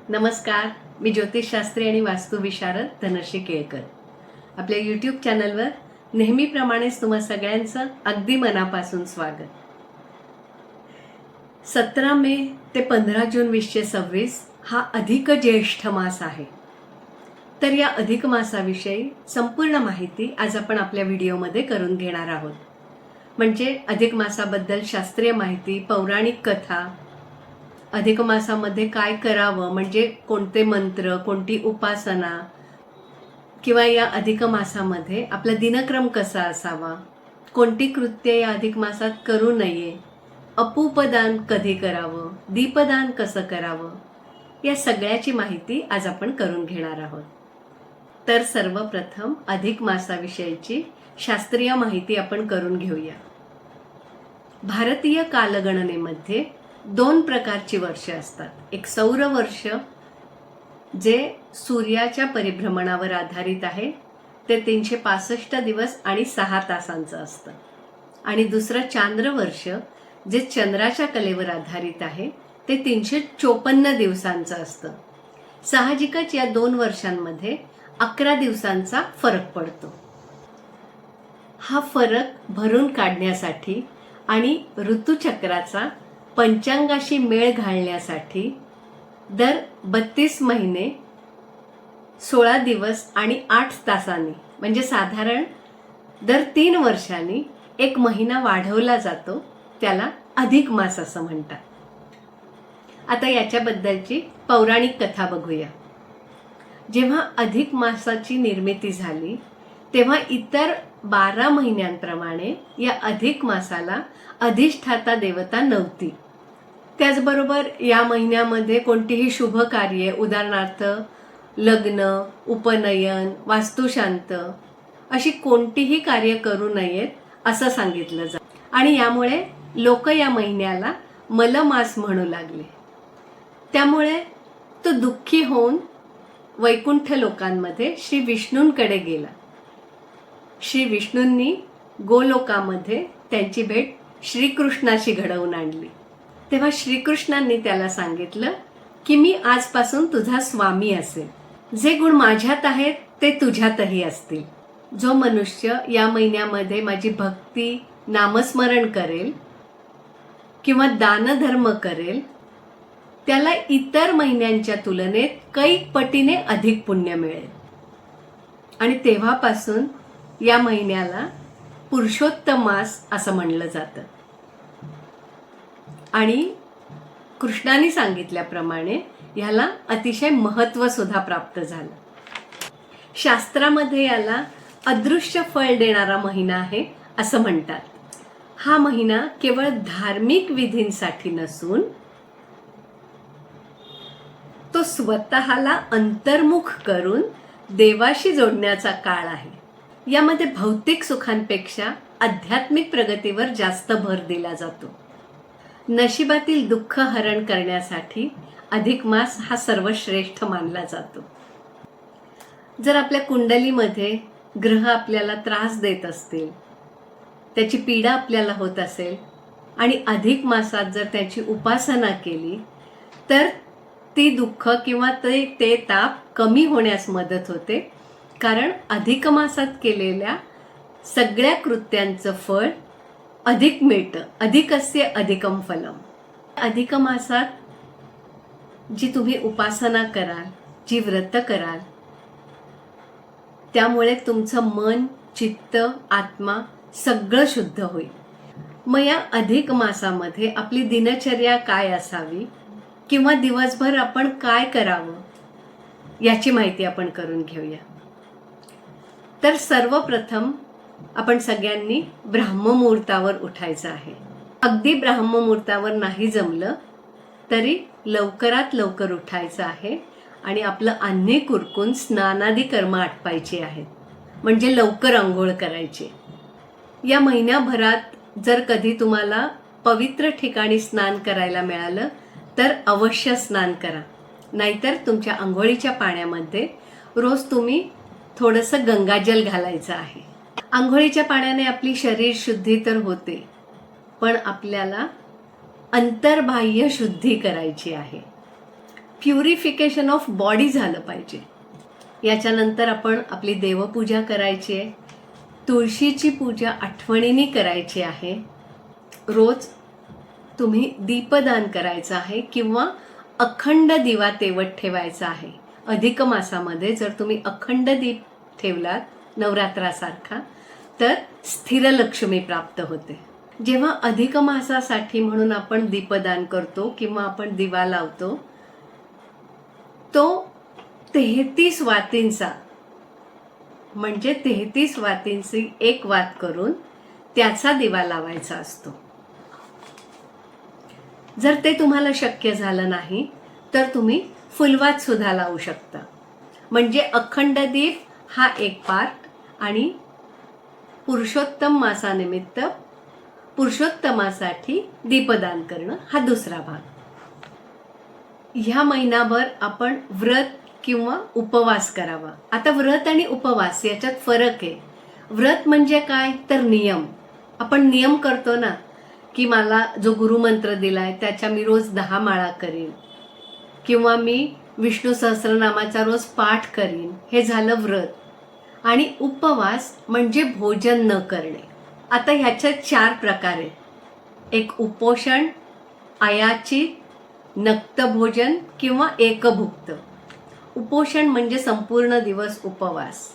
नमस्कार, मी ज्योतिषशास्त्री आणि वास्तुविशारद धनश्री केळकर. आपल्या यूट्यूब चॅनलवर नेहमीप्रमाणेच तुम्हा सगळ्यांचं अगदी मनापासून स्वागत. 17 मे ते 15 जून 2026 हा अधिक ज्येष्ठ मास आहे. तर या अधिक मासाविषयी संपूर्ण माहिती आज आपण आपल्या व्हिडिओमध्ये करून घेणार आहोत. म्हणजे अधिक मासाबद्दल शास्त्रीय माहिती, पौराणिक कथा, अधिक मासामध्ये काय करावं, म्हणजे कोणते मंत्र, कोणती उपासना, किंवा या अधिक मासामध्ये आपला दिनक्रम कसा असावा, कोणती कृत्य या अधिक मासात करू नये, अपूपदान कधी करावं, दीपदान कसं करावं, या सगळ्याची माहिती आज आपण करून घेणार आहोत. तर सर्वप्रथम अधिक मासाविषयीची शास्त्रीय माहिती आपण करून घेऊया. भारतीय कालगणनेमध्ये 2 प्रकारची वर्ष असतात. एक सौर वर्ष जे सूर्याच्या परिभ्रमणावर आधारित आहे, ते 365 दिवस आणि 6 तासांचं असतं. आणि दुसरं चांद्र वर्ष जे चंद्राच्या कलेवर आधारित आहे, ते 354 दिवसांचं असतं. साहजिकच या 2 वर्षांमध्ये 11 दिवसांचा फरक पडतो. हा फरक भरून काढण्यासाठी आणि ऋतुचक्राचा पंचांगाशी मेळ घालण्यासाठी दर 32 महिने 16 दिवस आणि 8 तासांनी, म्हणजे साधारण दर 3 वर्षांनी एक महिना वाढवला जातो. त्याला अधिक मास असं म्हणतात. आता याच्याबद्दलची पौराणिक कथा बघूया. जेव्हा अधिक मासाची निर्मिती झाली, तेव्हा इतर 12 महिन्यांप्रमाणे या अधिक मासाला अधिष्ठाता देवता नव्हती. त्याचबरोबर या महिन्यामध्ये कोणतीही शुभ कार्ये, उदाहरणार्थ लग्न, उपनयन, वास्तुशांत अशी कोणतीही कार्य करू नयेत असं सांगितलं जातं. आणि यामुळे लोक या महिन्याला मलमास म्हणू लागले. त्यामुळे तो दुःखी होऊन वैकुंठ लोकांमध्ये श्री विष्णूंकडे गेला. श्री विष्णूंनी गोलोकामध्ये त्यांची भेट श्रीकृष्णाशी घडवून आणली. तेव्हा श्रीकृष्णांनी त्याला सांगितलं की मी आजपासून तुझा स्वामी असेल. जे गुण माझ्यात आहेत ते तुझ्यातही असतील. जो मनुष्य या महिन्यामध्ये माझी भक्ती, नामस्मरण करेल किंवा दानधर्म करेल, त्याला इतर महिन्यांच्या तुलनेत कैक पटीने अधिक पुण्य मिळेल. आणि तेव्हापासून या महिन्याला पुरुषोत्तम मास असं म्हणलं जातं. आणि कृष्णाने सांगितल्याप्रमाणे ह्याला अतिशय महत्त्व सुद्धा प्राप्त झालं. शास्त्रामध्ये याला अदृश्य फळ देणारा महिना आहे असं म्हणतात. हा महिना केवळ धार्मिक विधींसाठी नसून तो स्वतःला अंतर्मुख करून देवाशी जोडण्याचा काळ आहे. यामध्ये भौतिक सुखांपेक्षा आध्यात्मिक प्रगतीवर जास्त भर दिला जातो. नशिबातील दुःख हरण करण्यासाठी अधिक मास हा सर्वश्रेष्ठ मानला जातो. जर आपल्या कुंडलीमध्ये ग्रह आपल्याला त्रास देत असतील, त्याची पीडा आपल्याला होत असेल आणि अधिक मासात जर त्याची उपासना केली, तर ती दुःख किंवा ते ताप कमी होण्यास मदत होते. कारण अधिक मासात केलेल्या सगळ्या कृत्यांचं फळ अधिक मिळतं. अधिकस्य अधिकम फलम. अधिक मासात जी तुम्ही उपासना कराल, जी व्रत कराल, त्यामुळे तुमचं मन, चित्त, आत्मा सगळं शुद्ध होईल. मग या अधिक मासामध्ये आपली दिनचर्या काय असावी किंवा दिवसभर आपण काय करावं, याची माहिती आपण करून घेऊया. तर सर्वप्रथम आपण सगळ्यांनी ब्राह्ममुहूर्तावर उठायचं आहे. अगदी ब्राह्ममुहूर्तावर नाही जमलं तरी लवकरात लवकर उठायचं आहे आणि आपलं अन्ने कुरकून स्नानादी कर्म आटपायची आहेत. म्हणजे लवकर आंघोळ करायची. या महिन्याभरात जर कधी तुम्हाला पवित्र ठिकाणी स्नान करायला मिळालं तर अवश्य स्नान करा. नाहीतर तुमच्या आंघोळीच्या पाण्यामध्ये रोज तुम्ही थोडंसं गंगाजल घालायचं आहे. आंघोळीच्या पाण्याने आपली शरीर शुद्धी तर होते, पण आपल्याला अंतर्बाह्य शुद्धी करायची आहे. प्युरिफिकेशन ऑफ बॉडी झालं पाहिजे. याच्यानंतर आपण आपली देवपूजा करायची आहे. तुळशीची पूजा आठवणीने करायची आहे. रोज तुम्ही दीपदान करायचं आहे किंवा अखंड दिवा तेवत ठेवायचा आहे. अधिक मासामध्ये जर तुम्ही अखंड दीप ठेवलात नवरात्रासारखा तर स्थिर लक्ष्मी प्राप्त होते. जेव्हा अधिक मासासाठी म्हणून आपण दीपदान करतो किंवा आपण दिवा लावतो तो 33 वातींचा म्हणजे 33 वातींची एक वात करून त्याचा दिवा लावायचा असतो. जर ते तुम्हाला शक्य झालं नाही तर तुम्ही फुलवात सुद्धा लावू शकता. म्हणजे अखंड दीप हा एक पार्ट आणि पुरुषोत्तम मासानिमित्त पुरुषोत्तमासाठी दीपदान करणं हा दुसरा भाग. ह्या महिनाभर आपण व्रत किंवा उपवास करावा. आता व्रत आणि उपवास याच्यात फरक आहे. व्रत म्हणजे काय तर नियम. आपण नियम करतो ना की मला जो गुरुमंत्र दिलाय त्याच्या मी रोज 10 माळा करीन किंवा मी विष्णू सहस्रनामाचा रोज पाठ करीन. हे झालं व्रत. आणि उपवास म्हणजे भोजन न करणे. आता ह्याच्यात 4 प्रकार आहेत. एक उपोषण, अयाचित, नक्त भोजन किंवा एकभुक्त. उपोषण म्हणजे संपूर्ण दिवस उपवास.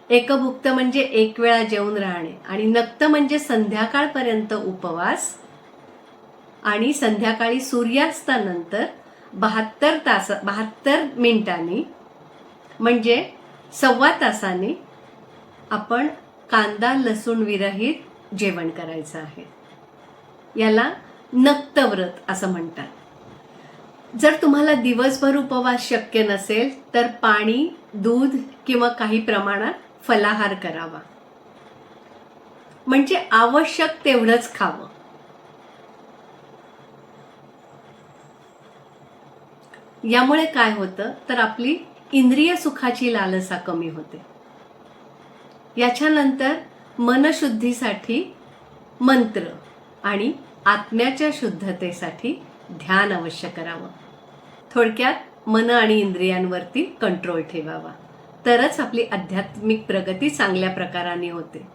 एकभुक्त म्हणजे एक वेळा जेवून राहणे. आणि नक्त म्हणजे संध्याकाळपर्यंत उपवास आणि संध्याकाळी सूर्यास्तानंतर 72 मिनिटांनी म्हणजे सव्वा तासाने आपण कांदा लसूण विरहित जेवण करायचं आहे. याला नक्त व्रत असं म्हणतात. जर तुम्हाला दिवसभर उपवास शक्य नसेल तर पाणी, दूध किंवा काही प्रमाणात फलाहार करावा. म्हणजे आवश्यक तेवढंच खावं. यामुळे काय होतं तर आपली इंद्रिय सुखाची लालसा कमी होते. याच्यानंतर मनशुद्धीसाठी मंत्र आणि आत्म्याच्या शुद्धतेसाठी ध्यान अवश्य करावं. थोडक्यात मन आणि इंद्रियांवरती कंट्रोल ठेवावा. तरच आपली आध्यात्मिक प्रगती चांगल्या प्रकाराने होते.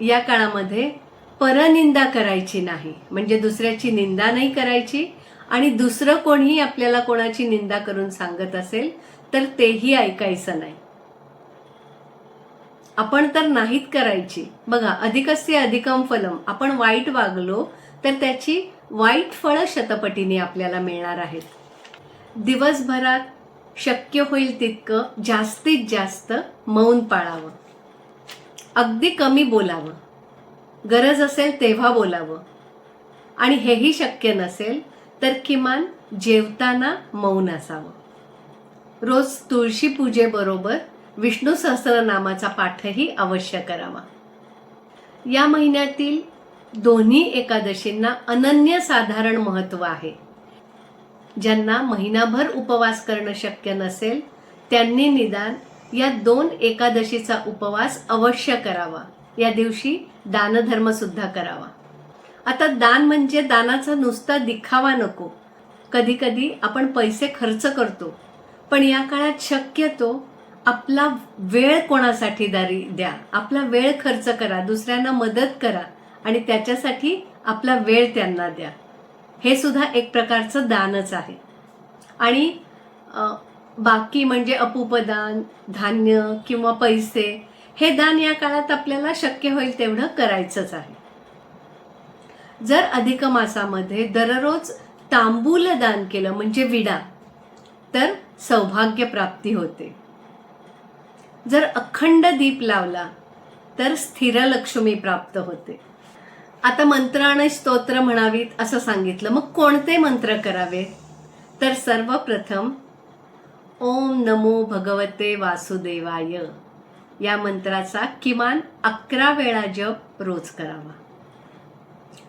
या काळामध्ये परनिंदा करायची नाही. म्हणजे दुसऱ्याची निंदा नाही करायची आणि दुसरं कोणीही आपल्याला कोणाची निंदा करून सांगत असेल तर तेही ऐकायचं नाही. आपण तर नाहीत करायची. बघा, अधिकस्य अधिकम फलम. आपण वाईट वागलो तर त्याची वाईट फळं शतपटीने आपल्याला मिळणार आहेत. दिवसभरात शक्य होईल तितकं जास्तीत जास्त मौन पाळावं. अगदी कमी बोलावं. गरज असेल तेव्हा बोलावं. आणि हेही शक्य नसेल तर किमान जेवताना मौन असावं. रोज तुळशी पूजेबरोबर विष्णू सहस्रनामाचा पाठही अवश्य करावा. या महिन्यातील दोन्ही एकादशींना अनन्यसाधारण महत्त्व आहे. ज्यांना महिनाभर उपवास करणं शक्य नसेल त्यांनी निदान या 2 एकादशीचा उपवास अवश्य करावा. या दिवशी दानधर्म सुद्धा करावा. आता दान म्हणजे दानाचा नुसता दिखावा नको. कधी कधी आपण पैसे खर्च करतो पण या काळात शक्यतो आपला वेळ कोणासाठी द्या. आपला वेळ खर्च करा. दुसऱ्यांना मदत करा आणि त्याच्यासाठी आपला वेळ त्यांना द्या. हे सुद्धा एक प्रकारचं दानच आहे. आणि बाकी म्हणजे अपूपदान, धान्य किंवा पैसे हे दान या काळात आपल्याला शक्य होईल तेवढं करायचंच आहे. जर अधिक मासामध्ये दररोज तांबूल दान केलं म्हणजे विडा तर सौभाग्य प्राप्ती होते. जर अखंड दीप लावला तर स्थिर लक्ष्मी प्राप्त होते. आता मंत्र आणि स्तोत्र म्हणावीत असं सांगितलं. मग कोणते मंत्र करावे तर सर्वप्रथम ओम नमो भगवते वासुदेवाय या मंत्राचा किमान 11 वेळा जप रोज करावा.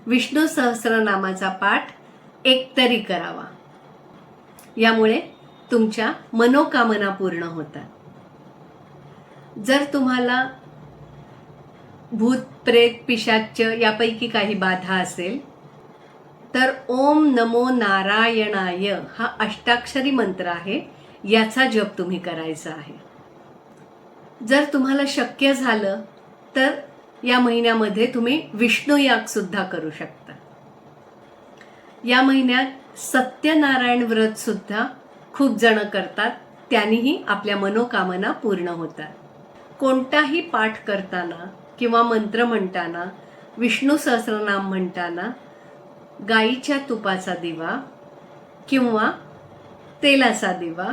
विष्णू सहस्रनामाचा पाठ एकतरी करावा. यामुळे तुमच्या मनोकामना पूर्ण होतात. जर तुम्हाला भूत, प्रेत, पिशाच्य यापैकी काही बाधा असेल तर ओम नमो नारायणाय हा अष्टाक्षरी मंत्र आहे, याचा जप तुम्ही करायचा आहे. जर तुम्हाला शक्य झालं तर या महिन्यामध्ये तुम्ही विष्णू याग सुद्धा करू शकता. या महिन्यात सत्यनारायण व्रत सुद्धा खूप जण करतात, त्यानेही आपल्या मनोकामना पूर्ण होतात. कोणताही पाठ करताना किंवा मंत्र म्हणताना, विष्णू सहस्रनाम म्हणताना गाईच्या तुपाचा दिवा किंवा तेलाचा दिवा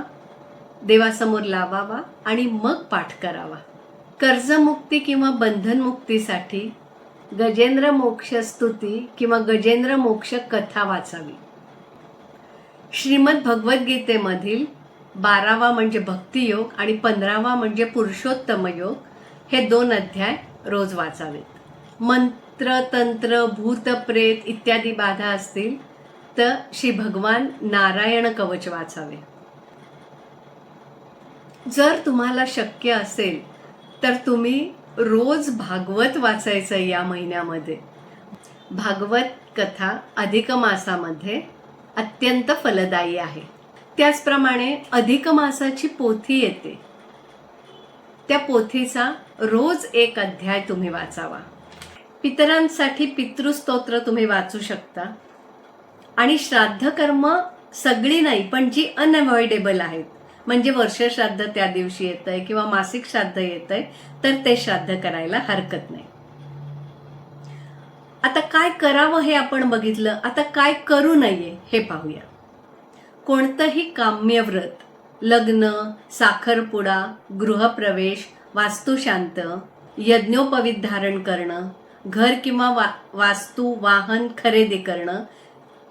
देवासमोर लावावा आणि मग पाठ करावा. कर्जमुक्ती किंवा बंधनमुक्तीसाठी गजेंद्र मोक्ष स्तुती किंवा गजेंद्र मोक्ष कथा वाचावी. श्रीमद भगवद्गीतेमधील 12वा म्हणजे भक्तियोग आणि 15वा म्हणजे पुरुषोत्तम योग हे 2 अध्याय रोज वाचावेत. मंत्र तंत्र भूत प्रेत इत्यादी बाधा असतील तर श्री भगवान नारायण कवच वाचावे. जर तुम्हाला शक्य असेल तर तुम्ही रोज भागवत वाचायचं या महिन्यामध्ये. भागवत कथा अधिक मासामध्ये अत्यंत फलदायी आहे. त्याचप्रमाणे अधिक मासाची पोथी येते, त्या पोथीचा रोज 1 अध्याय तुम्ही वाचावा. पितरांसाठी पितृस्तोत्र तुम्ही वाचू शकता. आणि श्राद्ध कर्म सगळी नाही, पण जी अनअवॉइडेबल आहेत, म्हणजे वर्ष श्राद्ध त्या दिवशी येतंय किंवा मासिक श्राद्ध येतंय तर ते श्राद्ध करायला हरकत नाही. आता काय करावं हे आपण बघितलं, आता काय करू नये हे पाहूया. कोणतंही काम्यव्रत, लग्न, साखरपुडा, गृहप्रवेश, वास्तुशांत, यज्ञोपवीत धारण करणं, घर किंवा वास्तू वाहन खरेदी करणं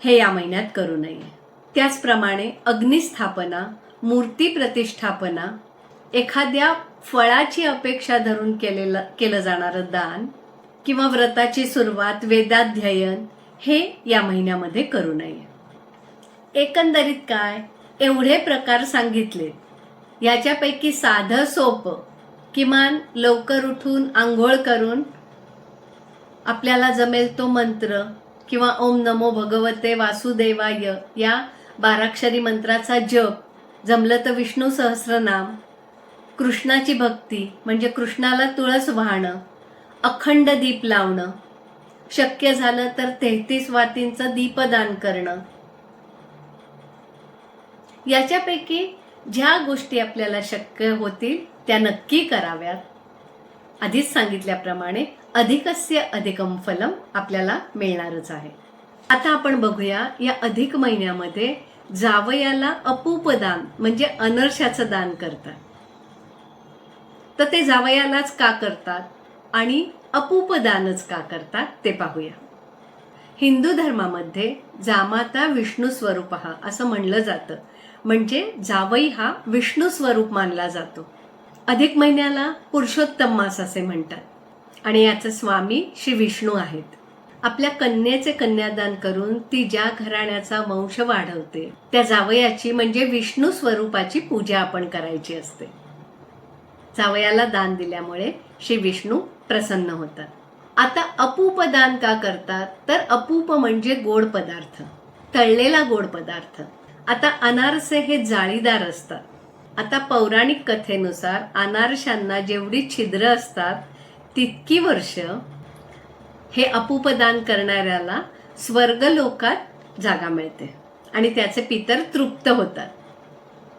हे या महिन्यात करू नये. त्याचप्रमाणे अग्निस्थापना, मूर्ती प्रतिष्ठापना, एखाद्या फळाची अपेक्षा धरून केलं जाणारं दान किंवा व्रताची सुरुवात, वेदाध्ययन हे या महिन्यामध्ये करू नये. एकंदरीत काय, एवढे प्रकार सांगितले, याच्यापैकी साधं सोपं किमान लवकर उठून आंघोळ करून आपल्याला जमेल तो मंत्र किंवा ओम नमो भगवते वासुदेवाय या 12 मंत्राचा जप, जमलं तर विष्णू सहस्रनाम, कृष्णाची भक्ती म्हणजे कृष्णाला तुळस वाहणं, अखंड दीप लावणं, शक्य झालं तर 33 वातींचं दीपदान करणं, याच्यापैकी ज्या गोष्टी आपल्याला शक्य होतील त्या नक्की कराव्यात. आधीच सांगितल्याप्रमाणे अधिकस्य अधिकम फलम आपल्याला मिळणारच आहे. आता आपण बघूया या अधिक महिन्यामध्ये जावयाला अपूपदान म्हणजे अनर्शाचं दान करतात. तर ते जावयालाच का करतात आणि अपूपदानच का करतात ते पाहूया. हिंदू धर्मामध्ये जामाता विष्णू स्वरूपः असं म्हणलं जातं, म्हणजे जावई हा विष्णू स्वरूप मानला जातो. अधिक महिन्याला पुरुषोत्तम मास असे म्हणतात आणि याचे स्वामी श्री विष्णू आहेत. आपल्या कन्येचे कन्यादान करून ती ज्या घराण्याचा वंश वाढवते त्या जावयाची म्हणजे विष्णू स्वरूपाची पूजा आपण करायची असते. जावयाला दान दिल्यामुळे श्री विष्णू प्रसन्न होतात. आता अपूप दान का करतात, तर अपूप म्हणजे गोड पदार्थ, तळलेला गोड पदार्थ. आता अनारसे हे जाळीदार असतात. आता पौराणिक कथेनुसार अनारशांना जेवढी छिद्र असतात तितकी वर्ष हे अपूपदान करणाऱ्याला स्वर्गलोकात जागा मिळते आणि त्याचे पितर तृप्त होतात.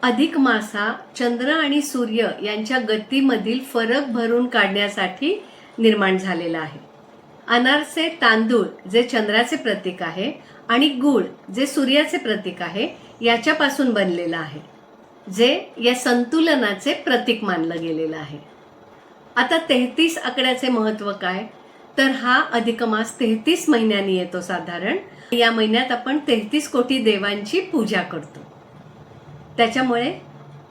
अधिक मासा चंद्र आणि सूर्य यांच्या गतीमधील फरक भरून काढण्यासाठी निर्माण झालेला आहे. अनारसे तांदूळ जे चंद्राचे प्रतीक आहे आणि गूळ जे सूर्याचे प्रतीक आहे याच्यापासून बनलेला आहे, जे या संतुलनाचे प्रतीक मानलं गेलेलं आहे. आता 33 आकड्याचे महत्त्व काय, तर हा अधिक मास 33 महिन्यांनी येतो साधारण. या महिन्यात आपण 33 कोटी देवांची पूजा करतो, त्याच्यामुळे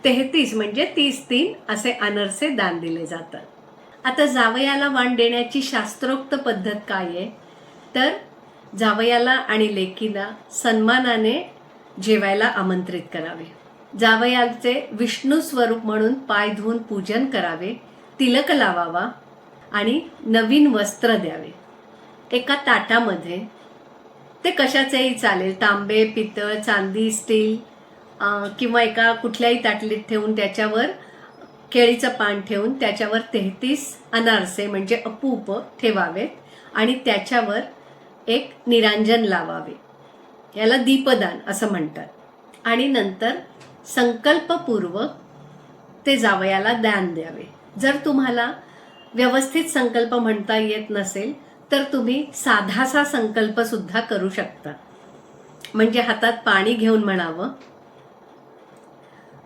33 म्हणजे 33 असे अनरसे दान दिले जातात. आता जावयाला वाण देण्याची शास्त्रोक्त पद्धत काय आहे, तर जावयाला आणि लेकीला सन्मानाने जेवायला आमंत्रित करावे, जावयाचे विष्णू स्वरूप म्हणून पाय धुवून पूजन करावे, तिलक लावावा आणि नवीन वस्त्र द्यावे. एका ताटामध्ये ते कशाचेही चालेल, तांबे, पितळ, चांदी, स्टील किंवा एका कुठल्याही ताटलीत ठेवून त्याच्यावर केळीचं पान ठेवून त्याच्यावर 33 अनारसे म्हणजे अपूप ठेवावेत आणि त्याच्यावर एक निरांजन लावावे. याला दीपदान असं म्हणतात. आणि नंतर संकल्पपूर्वक ते जावयाला दान द्यावे. जर तुम्हाला व्यवस्थित संकल्प म्हणता येत नसेल तर तुम्ही साधासा संकल्प सुद्धा करू शकता. म्हणजे हातात पाणी घेऊन म्हणावं,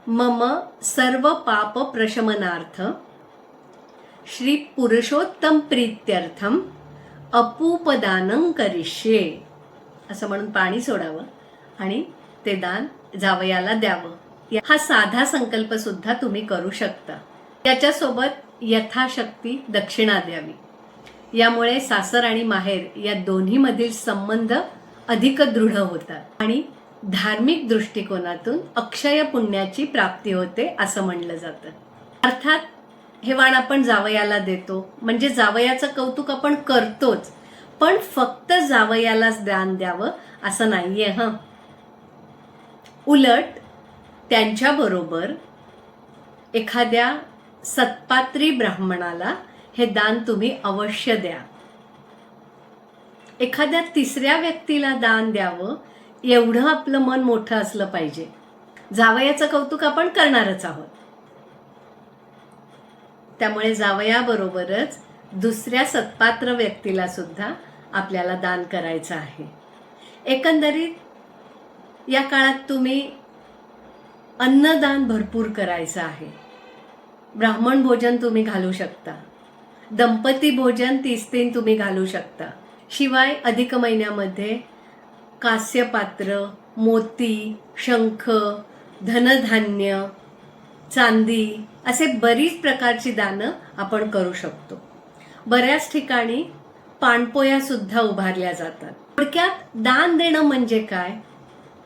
मम सर्व पाप प्रशमनार्थ श्री पुरुषोत्तम प्रीत्यर्थम अपूपदानं करिष्ये, असं म्हणून पाणी सोडावं आणि ते दान जावयाला द्यावं. हा साधा संकल्प सुद्धा तुम्ही करू शकता. त्याच्यासोबत यथाशक्ती दक्षिणा द्यावी. यामुळे सासर आणि माहेर या दोन्हीमधील संबंध अधिक दृढ होतात आणि धार्मिक दृष्टिकोनातून अक्षय पुण्याची प्राप्ती होते असं म्हणलं जातं. अर्थात हे वाण आपण जावयाला देतो म्हणजे जावयाचं कौतुक आपण करतोच, पण फक्त जावयालाच दान द्यावं असं नाहीये. उलट त्यांच्याबरोबर एखाद्या सत्पात्री ब्राह्मणाला हे दान तुम्ही अवश्य द्या. एखाद्या तिसऱ्या व्यक्तीला दान द्यावं एवढं आपलं मन मोठं असलं पाहिजे. जावयाचं कौतुक आपण करणारच आहोत, त्यामुळे जावयाबरोबरच दुसऱ्या सत्पात्र व्यक्तीला सुद्धा आपल्याला दान करायचं आहे. एकंदरीत या काळात तुम्ही अन्नदान भरपूर करायचं आहे. ब्राह्मण भोजन तुम्ही घालू शकता, दंपती भोजन 33 तुम्ही घालू शकता. शिवाय अधिक महिन्यामध्ये कांस्यपात्र, मोती, शंख, धनधान्य, चांदी असे बरीच प्रकारची दानं आपण करू शकतो. बऱ्याच ठिकाणी पाणपोया सुद्धा उभारल्या जातात. थोडक्यात दान देणं म्हणजे काय,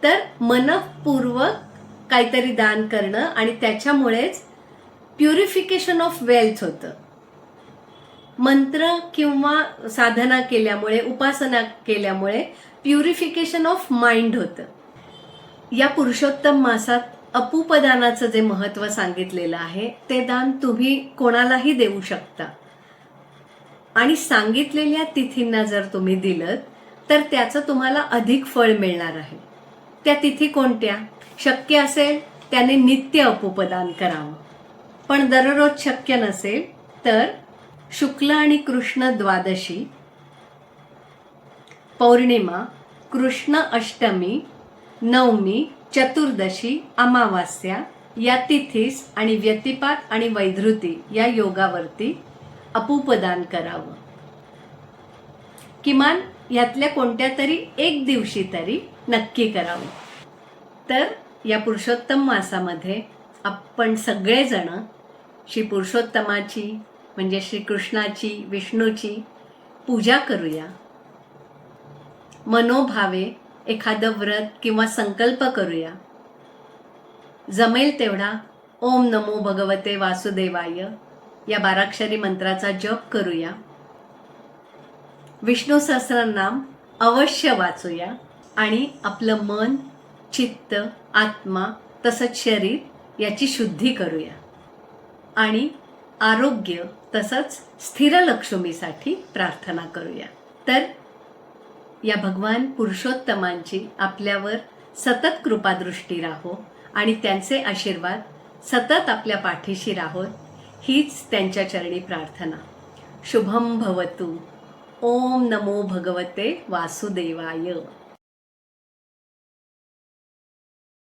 तर मनपूर्वक काहीतरी दान करणं आणि त्याच्यामुळेच प्युरिफिकेशन ऑफ वेल्थ होतं. मंत्र किंवा साधना केल्यामुळे, उपासना केल्यामुळे प्युरिफिकेशन ऑफ माइंड होतं. या पुरुषोत्तम मासात अपूपदानाचं जे महत्त्व सांगितलेलं आहे ते दान तुम्ही कोणालाही देऊ शकता आणि सांगितलेल्या तिथींना जर तुम्ही दिलं तर त्याचं तुम्हाला अधिक फळ मिळणार आहे. त्या तिथी कोणत्या? शक्य असेल त्याने नित्य अपूपदान करावं, पण दररोज शक्य नसेल तर शुक्ल आणि कृष्ण द्वादशी, पौर्णिमा, कृष्ण अष्टमी, नवमी, चतुर्दशी, अमावास्या या तिथीस आणि व्यतिपात आणि वैधृती या योगावरती अपूपदान करावं. किमान यातल्या कोणत्या तरी एक दिवशी तरी नक्की करावं. तर या पुरुषोत्तम मासामध्ये आपण सगळेजण श्री पुरुषोत्तमाची म्हणजे श्रीकृष्णाची, विष्णूची पूजा करूया. मनोभावे एखादं व्रत किंवा संकल्प करूया. जमेल तेवढा ओम नमो भगवते वासुदेवाय या 12 मंत्राचा जप करूया. विष्णू सहस्रनाम अवश्य वाचूया आणि आपलं मन, चित्त, आत्मा तसंच शरीर याची शुद्धी करूया आणि आरोग्य तसंच स्थिर लक्ष्मीसाठी प्रार्थना करूया. तर या भगवान पुरुषोत्तमांची आपल्यावर सतत कृपादृष्टी राहो आणि त्यांचे आशीर्वाद सतत आपल्या पाठीशी राहोत हीच त्यांच्या चरणी प्रार्थना. शुभम भवतु. ओम नमो भगवते वासुदेवाय.